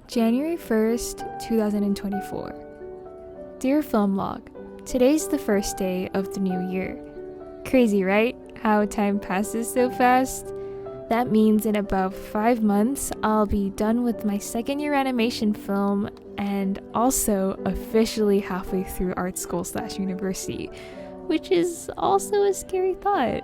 January 1st, 2024. Dear Film Log, today's the first day of the new year. Crazy, right? How time passes so fast? That means in about 5 months, I'll be done with my second year animation film and also officially halfway through art school/university, which is also a scary thought.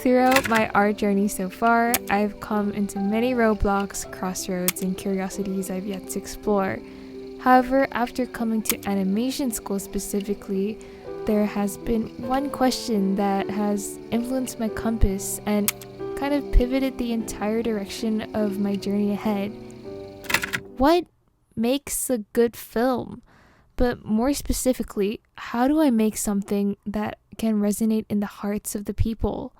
Throughout my art journey so far, I've come into many roadblocks, crossroads, and curiosities I've yet to explore. However, after coming to animation school specifically, there has been one question that has influenced my compass and kind of pivoted the entire direction of my journey ahead. What makes a good film? But more specifically, how do I make something that can resonate in the hearts of the people?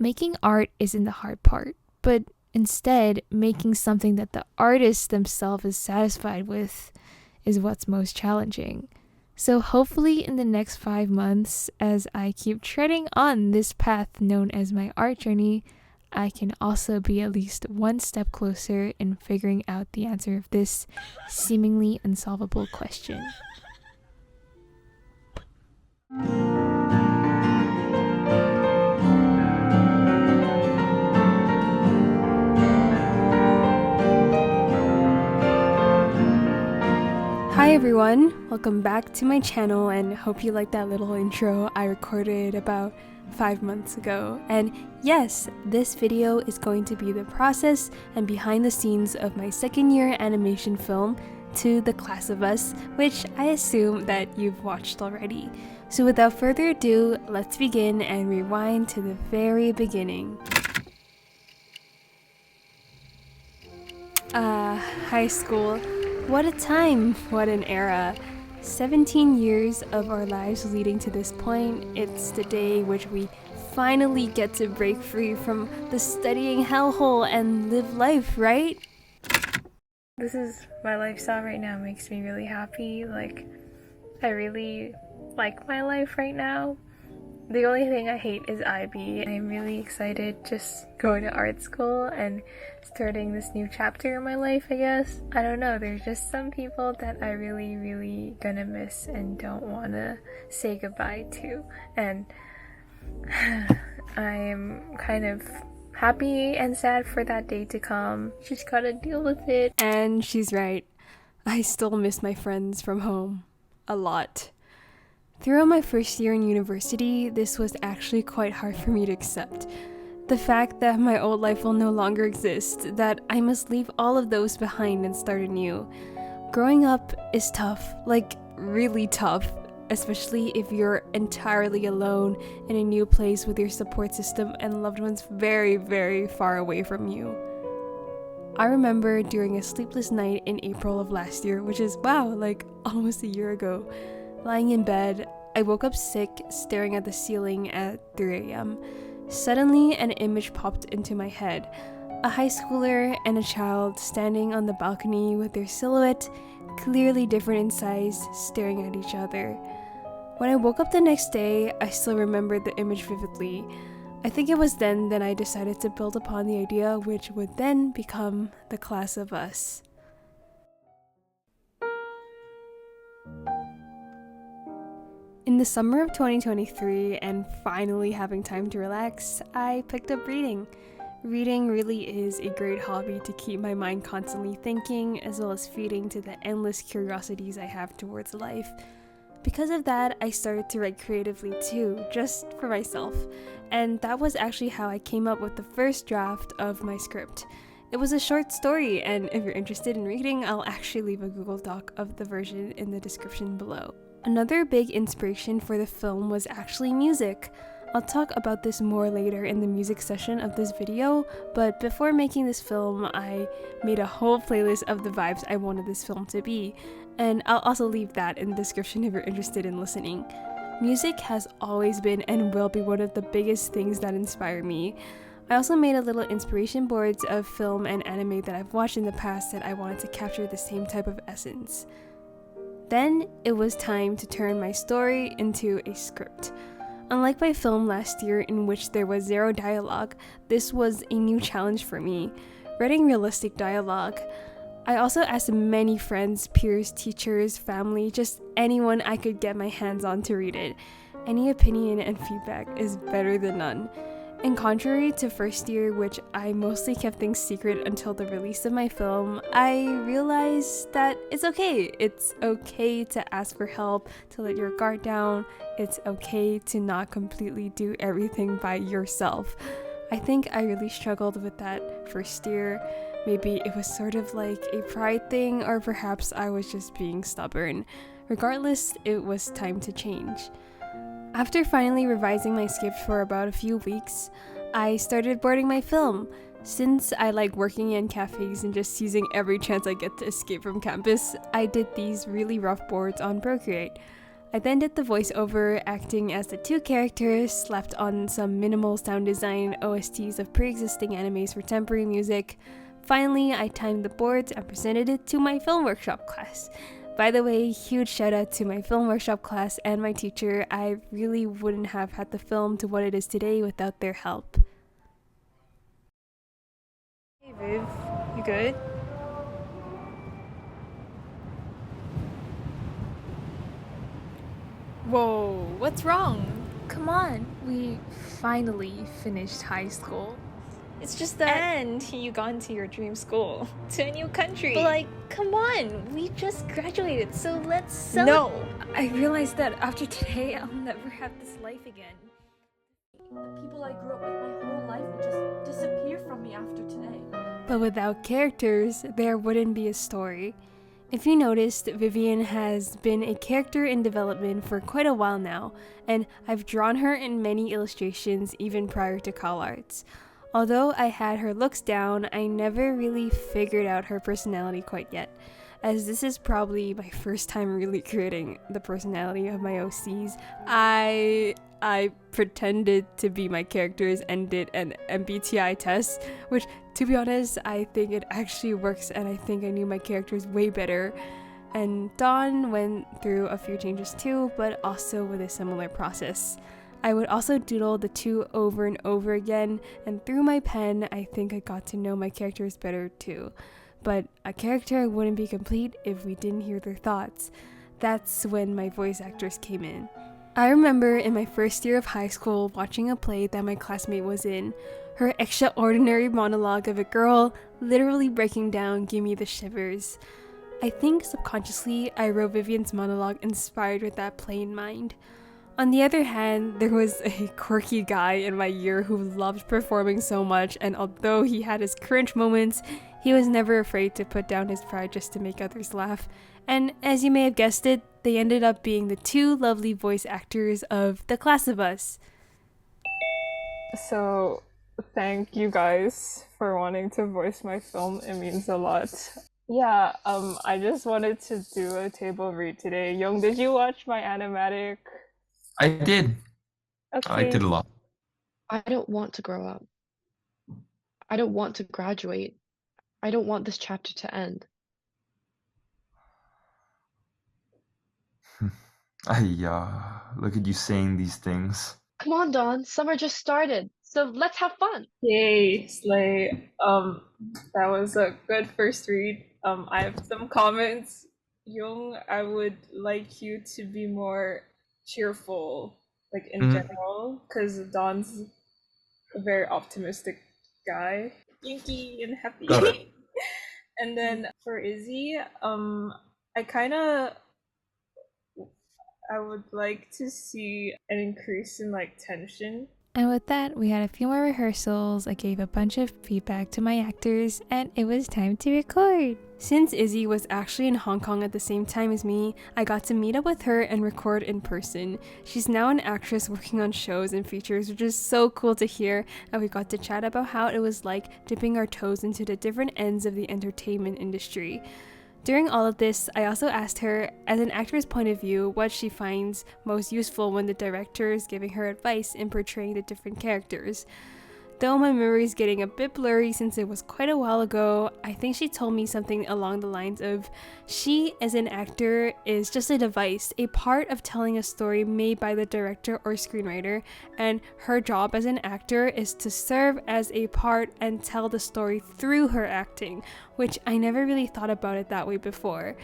Making art isn't the hard part, but instead, making something that the artist themselves is satisfied with is what's most challenging. So hopefully in the next 5 months, as I keep treading on this path known as my art journey, I can also be at least one step closer in figuring out the answer of this seemingly unsolvable question. Hi everyone, welcome back to my channel and hope you liked that little intro I recorded about 5 months ago. And yes, this video is going to be the process and behind the scenes of my second year animation film, To the Class of Us, which I assume that you've watched already. So without further ado, let's begin and rewind to the very beginning. High school. What a time, what an era. 17 years of our lives leading to this point. It's the day which we finally get to break free from the studying hellhole and live life, right? This is my lifestyle right now. It makes me really happy. I really like my life right now. The only thing I hate is IB. I'm really excited just going to art school and starting this new chapter in my life, I guess. I don't know, there's just some people that I really gonna miss and don't wanna say goodbye to. And I'm kind of happy and sad for that day to come. Just gotta deal with it. And she's right. I still miss my friends from home. A lot. Throughout my first year in university, this was actually quite hard for me to accept. The fact that my old life will no longer exist, that I must leave all of those behind and start anew. Growing up is tough, really tough, especially if you're entirely alone in a new place with your support system and loved ones very far away from you. I remember during a sleepless night in April of last year, which is almost a year ago, lying in bed, I woke up sick, staring at the ceiling at 3 a.m. Suddenly, an image popped into my head. A high schooler and a child standing on the balcony with their silhouette clearly different in size, staring at each other. When I woke up the next day, I still remembered the image vividly. I think it was then that I decided to build upon the idea which would then become The Class of Us. In the summer of 2023, and finally having time to relax, I picked up reading. Reading really is a great hobby to keep my mind constantly thinking, as well as feeding to the endless curiosities I have towards life. Because of that, I started to write creatively too, just for myself. And that was actually how I came up with the first draft of my script. It was a short story, and if you're interested in reading, I'll actually leave a Google Doc of the version in the description below. Another big inspiration for the film was actually music. I'll talk about this more later in the music session of this video, but before making this film, I made a whole playlist of the vibes I wanted this film to be, and I'll also leave that in the description if you're interested in listening. Music has always been and will be one of the biggest things that inspire me. I also made a little inspiration boards of film and anime that I've watched in the past that I wanted to capture the same type of essence. Then it was time to turn my story into a script. Unlike my film last year in which there was zero dialogue, this was a new challenge for me. Writing realistic dialogue. I also asked many friends, peers, teachers, family, just anyone I could get my hands on to read it. Any opinion and feedback is better than none. And contrary to first year, which I mostly kept things secret until the release of my film, I realized that it's okay. It's okay to ask for help, to let your guard down. It's okay to not completely do everything by yourself. I think I really struggled with that first year. Maybe it was sort of like a pride thing, or perhaps I was just being stubborn. Regardless, it was time to change. After finally revising my script for about a few weeks, I started boarding my film. Since I like working in cafes and just seizing every chance I get to escape from campus, I did these really rough boards on Procreate. I then did the voiceover, acting as the two characters, slapped on some minimal sound design OSTs of pre-existing animes for temporary music. Finally, I timed the boards and presented it to my film workshop class. By the way, huge shout out to my film workshop class and my teacher. I really wouldn't have had the film to what it is today without their help. Hey Viv, you good? Whoa, what's wrong? Come on, we finally finished high school. It's just that. And you got into your dream school, to a new country. But like, come on, we just graduated, so let's celebrate. No, I realized that after today, I'll never have this life again. The people I grew up with my whole life would just disappear from me after today. But without characters, there wouldn't be a story. If you noticed, Vivian has been a character in development for quite a while now, and I've drawn her in many illustrations even prior to calarts. Although I had her looks down, I never really figured out her personality quite yet, as this is probably my first time really creating the personality of my OCs. I pretended to be my characters and did an MBTI test, which, to be honest, I think it actually works, and I think I knew my characters way better. And Dawn went through a few changes too, but also with a similar process. I would also doodle the two over and over again, and through my pen, I think I got to know my characters better too. But a character wouldn't be complete if we didn't hear their thoughts. That's when my voice actors came in. I remember in my first year of high school watching a play that my classmate was in. Her extraordinary monologue of a girl literally breaking down gave me the shivers. I think subconsciously I wrote Vivian's monologue inspired with that play in mind. On the other hand, there was a quirky guy in my year who loved performing so much, and although he had his cringe moments, he was never afraid to put down his pride just to make others laugh. And as you may have guessed it, they ended up being the two lovely voice actors of The Class of Us. So, thank you guys for wanting to voice my film. It means a lot. Yeah, I just wanted to do a table read today. Young, did you watch my animatic? I did. Okay. I liked it a lot. I don't want to grow up. I don't want to graduate. I don't want this chapter to end. Look at you saying these things. Come on, Dawn. Summer just started, so let's have fun. Yay, Slay. That was a good first read. I have some comments. Young, I would like you to be more cheerful, like in general, because Don's a very optimistic guy, kinky and happy. And then for Izzy, I would like to see an increase in like tension. And with that, we had a few more rehearsals. I gave a bunch of feedback to my actors, and it was time to record. Since Izzy was actually in Hong Kong at the same time as me, I got to meet up with her and record in person. She's now an actress working on shows and features, which is so cool to hear, and we got to chat about how it was like dipping our toes into the different ends of the entertainment industry. During all of this, I also asked her, as an actor's point of view, what she finds most useful when the director is giving her advice in portraying the different characters. Though my memory is getting a bit blurry since it was quite a while ago, I think she told me something along the lines of, she as an actor is just a device, a part of telling a story made by the director or screenwriter, and her job as an actor is to serve as a part and tell the story through her acting, which I never really thought about it that way before.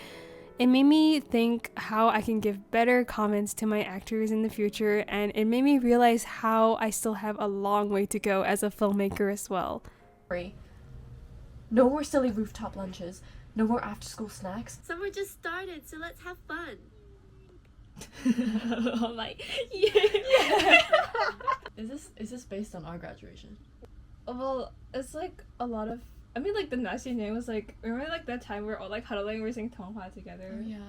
It made me think how I can give better comments to my actors in the future, and it made me realize how I still have a long way to go as a filmmaker as well. No more silly rooftop lunches. No more after-school snacks. Summer just started, so let's have fun. Oh my, yeah. Is this based on our graduation? Well, it's like a lot of. I mean, like the next year was like, remember like that time we were all like huddling, we were singing Tonghua together. Yeah.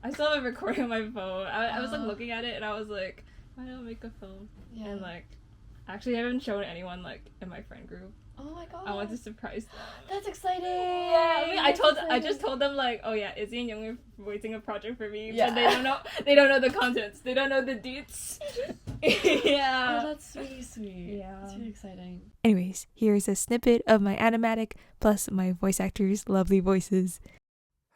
I still have a recording on my phone. I was like looking at it and I was like, why don't I make a film? Yeah. And like, actually, I haven't shown anyone like in my friend group. Oh my god. I want to surprise them. That's exciting. Yeah, I mean, I just told them like, oh yeah, Izzy and Young are voicing a project for me, Yeah. but they don't know the contents, they don't know the deets. Yeah. Oh, that's really sweet. Yeah. That's really exciting. Anyways, here's a snippet of my animatic plus my voice actors' lovely voices.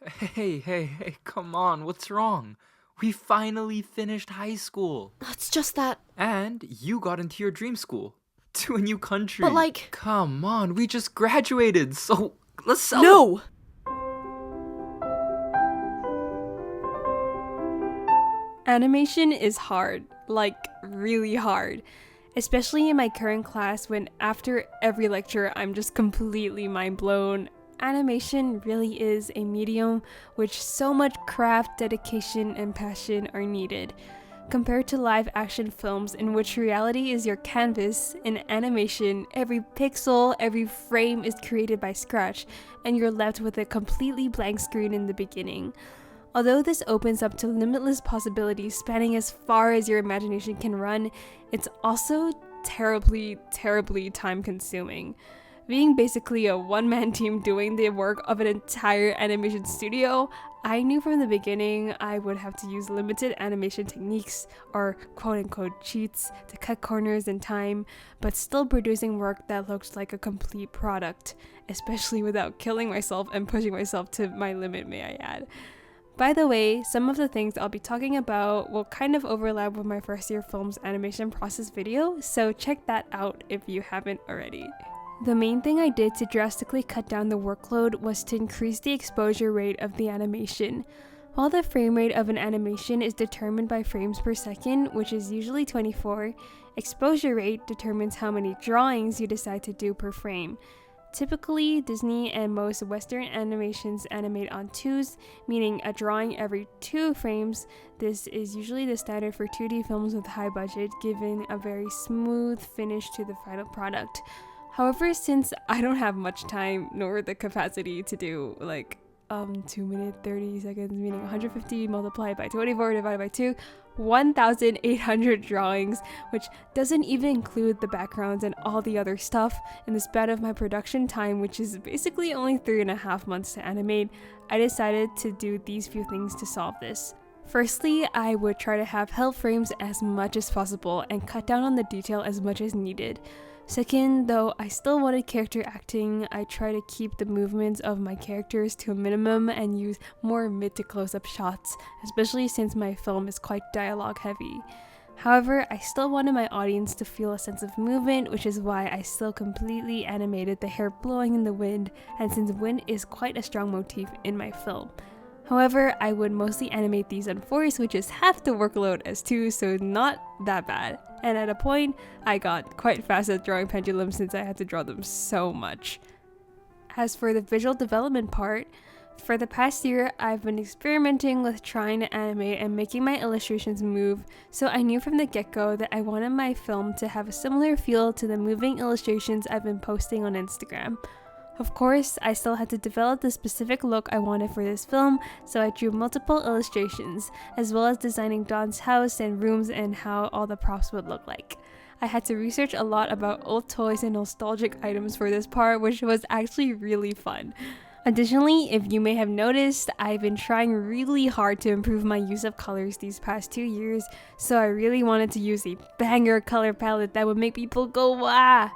Hey, come on, what's wrong? We finally finished high school. It's just that, And you got into your dream school. To a new country. but like, Come on, we just graduated, so let's celebrate. no! Animation is hard, like really hard, especially in my current class when after every lecture I'm just completely mind blown. Animation really is a medium which so much craft, dedication, and passion are needed. Compared to live action films in which reality is your canvas, in animation, every pixel, every frame is created by scratch, and you're left with a completely blank screen in the beginning. Although this opens up to limitless possibilities spanning as far as your imagination can run, it's also terribly time consuming. Being basically a one-man team doing the work of an entire animation studio, I knew from the beginning I would have to use limited animation techniques or quote-unquote cheats to cut corners in time, but still producing work that looked like a complete product, especially without killing myself and pushing myself to my limit, may I add. By the way, some of the things I'll be talking about will kind of overlap with my first year film's animation process video, so check that out if you haven't already. The main thing I did to drastically cut down the workload was to increase the exposure rate of the animation. While the frame rate of an animation is determined by frames per second, which is usually 24, exposure rate determines how many drawings you decide to do per frame. Typically, Disney and most Western animations animate on 2s, meaning a drawing every 2 frames. This is usually the standard for 2D films with high budget, giving a very smooth finish to the final product. However, since I don't have much time nor the capacity to do like 2 minutes 30 seconds, meaning 150 multiplied by 24 divided by 2, 1,800 drawings, which doesn't even include the backgrounds and all the other stuff, in the span of my production time, which is basically only 3.5 months to animate, I decided to do these few things to solve this. Firstly, I would try to have held frames as much as possible and cut down on the detail as much as needed. Second, though I still wanted character acting, I try to keep the movements of my characters to a minimum and use more mid to close-up shots, especially since my film is quite dialogue heavy. However, I still wanted my audience to feel a sense of movement, which is why I still completely animated the hair blowing in the wind, and since wind is quite a strong motif in my film. However, I would mostly animate these on 4s, which is half the workload as 2, so not that bad. And at a point, I got quite fast at drawing pendulums since I had to draw them so much. As for the visual development part, for the past year, I've been experimenting with trying to animate and making my illustrations move, so I knew from the get-go that I wanted my film to have a similar feel to the moving illustrations I've been posting on Instagram. Of course, I still had to develop the specific look I wanted for this film, so I drew multiple illustrations, as well as designing Dawn's house and rooms and how all the props would look like. I had to research a lot about old toys and nostalgic items for this part, which was actually really fun. Additionally, if you may have noticed, I've been trying really hard to improve my use of colors these past 2 years, so I really wanted to use a banger color palette that would make people go wah!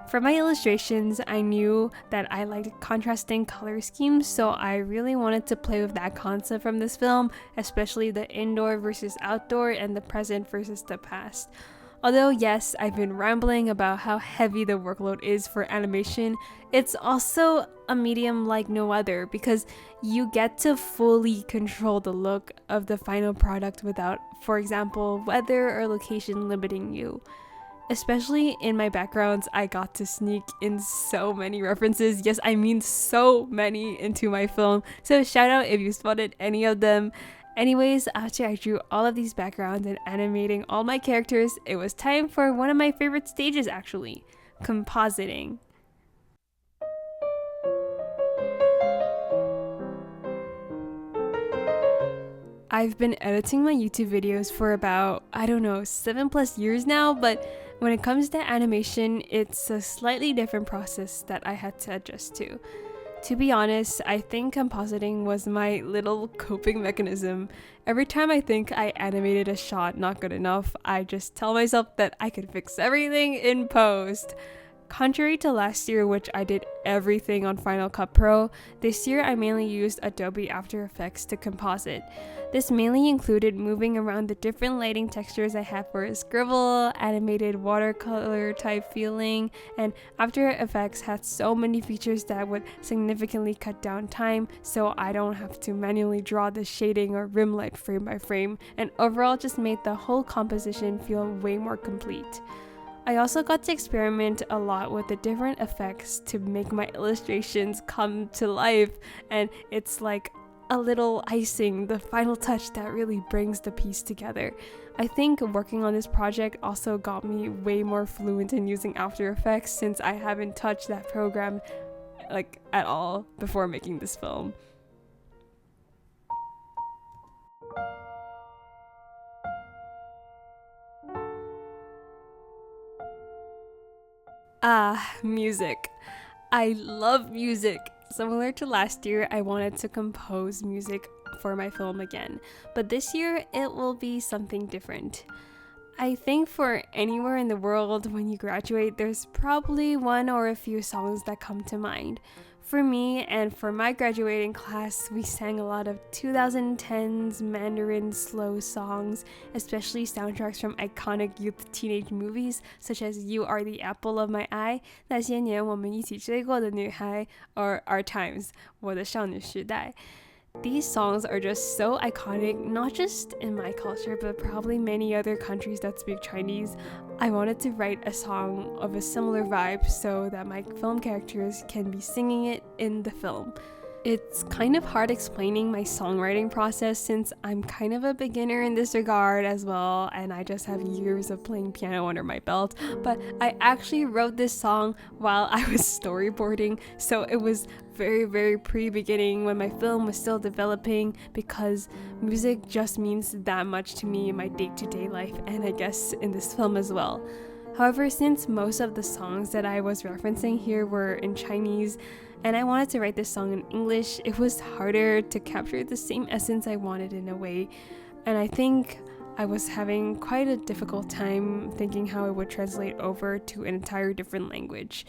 For my illustrations, I knew that I liked contrasting color schemes, so I really wanted to play with that concept from this film, especially the indoor versus outdoor and the present versus the past. Although yes, I've been rambling about how heavy the workload is for animation, it's also a medium like no other because you get to fully control the look of the final product without, for example, weather or location limiting you. Especially in my backgrounds, I got to sneak in so many references, yes, I mean so many, into my film, so shout out if you spotted any of them. Anyways, after I drew all of these backgrounds and animating all my characters, it was time for one of my favorite stages actually, compositing. I've been editing my YouTube videos for about, 7+ years now, but when it comes to animation, it's a slightly different process that I had to adjust to. To be honest, I think compositing was my little coping mechanism. Every time I think I animated a shot not good enough, I just tell myself that I could fix everything in post. Contrary to last year, which I did everything on Final Cut Pro, this year I mainly used Adobe After Effects to composite. This mainly included moving around the different lighting textures I have for a scribble, animated watercolor type feeling, and After Effects had so many features that would significantly cut down time, so I don't have to manually draw the shading or rim light frame by frame, and overall just made the whole composition feel way more complete. I also got to experiment a lot with the different effects to make my illustrations come to life, and it's like a little icing, the final touch that really brings the piece together. I think working on this project also got me way more fluent in using After Effects since I haven't touched that program at all before making this film. Music. I love music. Similar to last year, I wanted to compose music for my film again, but this year it will be something different. I think for anywhere in the world, when you graduate, there's probably one or a few songs that come to mind. For me and for my graduating class, we sang a lot of 2010s Mandarin slow songs, especially soundtracks from iconic youth teenage movies such as You Are the Apple of My Eye, 那些年我们一起追过的女孩, or Our Times, 我的少女时代. These songs are just so iconic, not just in my culture, but probably many other countries that speak Chinese. I wanted to write a song of a similar vibe so that my film characters can be singing it in the film. It's kind of hard explaining my songwriting process since I'm kind of a beginner in this regard as well, and I just have years of playing piano under my belt, but I actually wrote this song while I was storyboarding, so it was very pre-beginning when my film was still developing because music just means that much to me in my day-to-day life, and I guess in this film as well. However, since most of the songs that I was referencing here were in Chinese, and I wanted to write this song in English, it was harder to capture the same essence I wanted in a way, and I think I was having quite a difficult time thinking how it would translate over to an entire different language.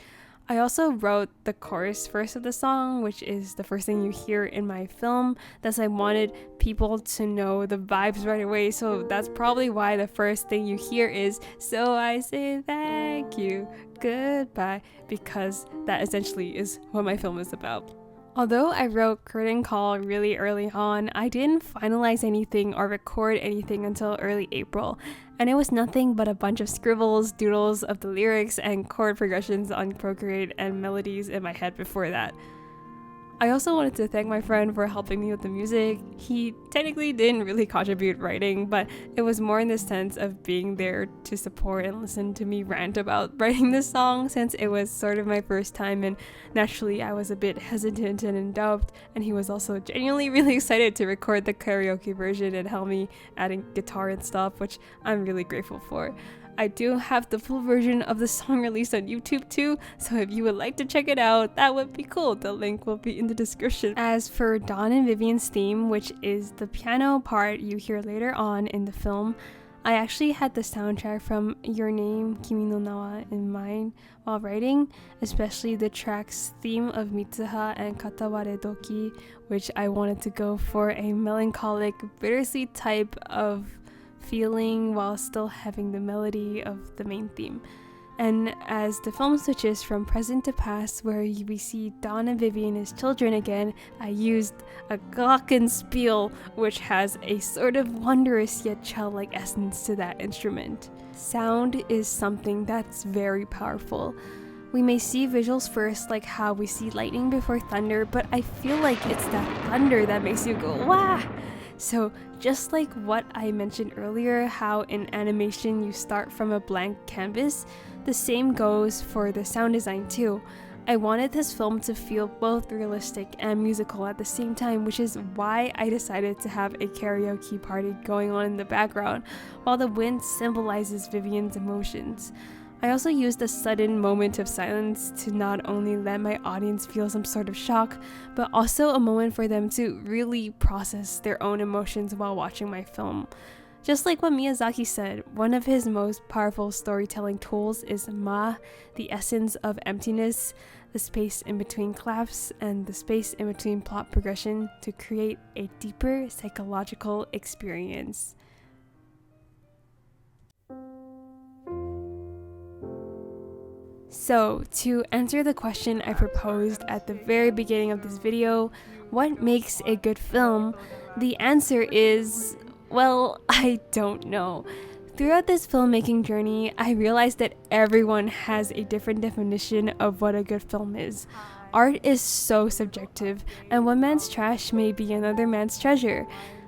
I also wrote the chorus verse of the song, which is the first thing you hear in my film, thus I wanted people to know the vibes right away, so that's probably why the first thing you hear is "So I say thank you, goodbye," because that essentially is what my film is about. Although I wrote Curtain Call really early on, I didn't finalize anything or record anything until early April, and it was nothing but a bunch of scribbles, doodles of the lyrics, and chord progressions on Procreate and melodies in my head before that. I also wanted to thank my friend for helping me with the music. He technically didn't really contribute writing, but it was more in the sense of being there to support and listen to me rant about writing this song since it was sort of my first time, and naturally I was a bit hesitant and in doubt, and he was also genuinely really excited to record the karaoke version and help me adding guitar and stuff, which I'm really grateful for. I do have the full version of the song released on YouTube too, so if you would like to check it out, that would be cool. The link will be in the description. As for Dawn and Vivian's theme, which is the piano part you hear later on in the film, I actually had the soundtrack from Your Name, Kimi no Nawa in mind while writing, especially the track's theme of Mitsuha and Kataware Doki, which I wanted to go for a melancholic, bittersweet type of feeling while still having the melody of the main theme. And as the film switches from present to past, where we see Dawn and Vivian as children again, I used a glockenspiel, which has a sort of wondrous yet childlike essence to that instrument. Sound is something that's very powerful. We may see visuals first, like how we see lightning before thunder, but I feel like it's that thunder that makes you go, wah! So just like what I mentioned earlier, how in animation you start from a blank canvas, the same goes for the sound design too. I wanted this film to feel both realistic and musical at the same time, which is why I decided to have a karaoke party going on in the background, while the wind symbolizes Vivian's emotions. I also used a sudden moment of silence to not only let my audience feel some sort of shock, but also a moment for them to really process their own emotions while watching my film. Just like what Miyazaki said, one of his most powerful storytelling tools is ma, the essence of emptiness, the space in between claps, and the space in between plot progression to create a deeper psychological experience. So, to answer the question I proposed at the very beginning of this video, what makes a good film? The answer is, well, I don't know. Throughout this filmmaking journey, I realized that everyone has a different definition of what a good film is. Art is so subjective, and one man's trash may be another man's treasure.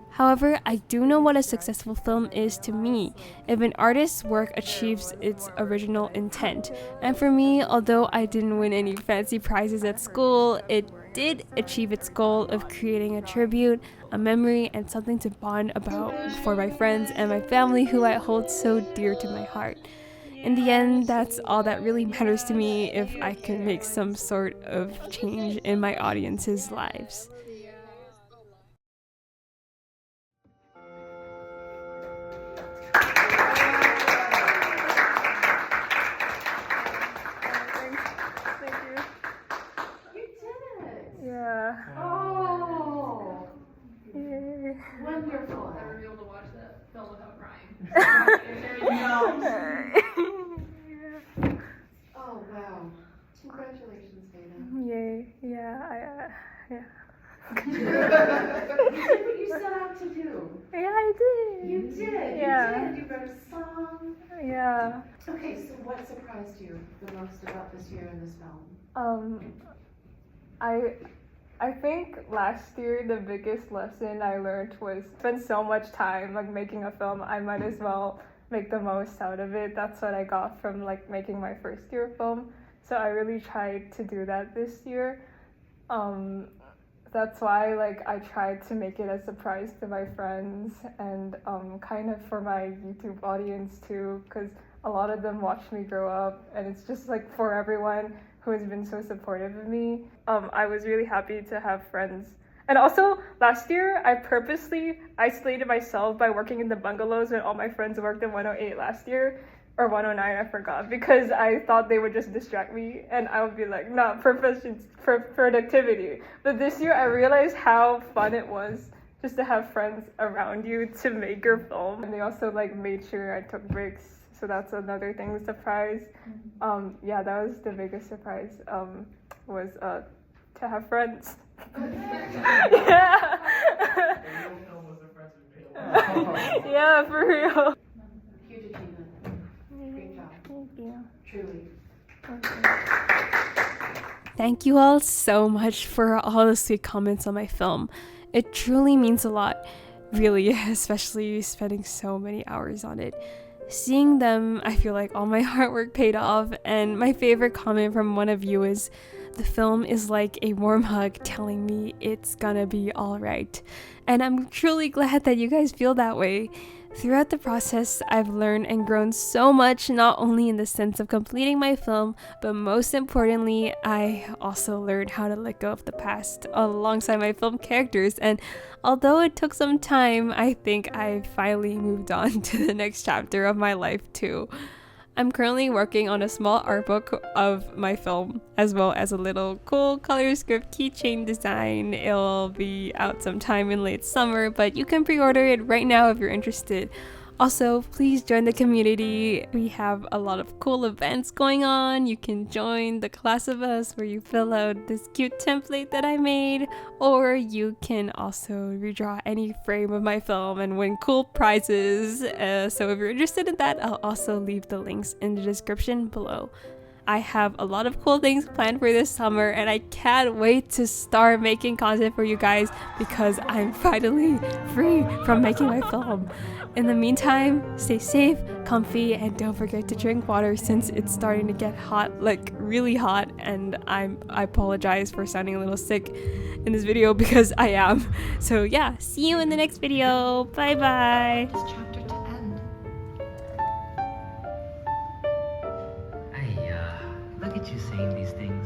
However, I do know what a successful film is to me, if an artist's work achieves its original intent. And for me, although I didn't win any fancy prizes at school, it did achieve its goal of creating a tribute, a memory, and something to bond about for my friends and my family who I hold so dear to my heart. In the end, that's all that really matters to me, if I can make some sort of change in my audience's lives. Oh! Wonderful. I were able to watch that film without crying. Oh, wow. Congratulations, Dana. Yay. Yeah. You did what you set out to do. Yeah, I did. You did. Yeah. You did. You wrote a song. Yeah. Okay, so what surprised you the most about this year in this film? I think last year the biggest lesson I learned was spend so much time like making a film, I might as well make the most out of it. That's what I got from like making my first year film. So I really tried to do that this year. That's why like I tried to make it a surprise to my friends and kind of for my YouTube audience too, because a lot of them watch me grow up, and it's just like for everyone who has been so supportive of me. I was really happy to have friends. And also, last year, I purposely isolated myself by working in the bungalows when all my friends worked in 108 last year, or 109, I forgot, because I thought they would just distract me, and I would be like, not productivity. But this year, I realized how fun it was just to have friends around you to make your film. And they also like made sure I took breaks. So that's another thing, the surprise. Yeah, that was the biggest surprise, was to have friends. Yeah. Yeah, for real. Huge achievement. Great job. Thank you. Truly. Thank you all so much for all the sweet comments on my film. It truly means a lot, really, especially spending so many hours on it. Seeing them, I feel like all my hard work paid off, and my favorite comment from one of you is, the film is like a warm hug telling me it's gonna be alright. And I'm truly glad that you guys feel that way. Throughout the process, I've learned and grown so much, not only in the sense of completing my film, but most importantly, I also learned how to let go of the past alongside my film characters. And although it took some time, I think I finally moved on to the next chapter of my life too. I'm currently working on a small art book of my film, as well as a little cool color script keychain design. It'll be out sometime in late summer, but you can pre-order it right now if you're interested. Also, please join the community. We have a lot of cool events going on. You can join the Class of Us where you fill out this cute template that I made, or you can also redraw any frame of my film and win cool prizes. So if you're interested in that, I'll also leave the links in the description below. I have a lot of cool things planned for this summer, and I can't wait to start making content for you guys because I'm finally free from making my film. In the meantime, stay safe, comfy, and don't forget to drink water since it's starting to get hot, like really hot, and I apologize for sounding a little sick in this video because I am. So yeah, see you in the next video. Bye bye. This chapter to end. Hey, look at you saying these things.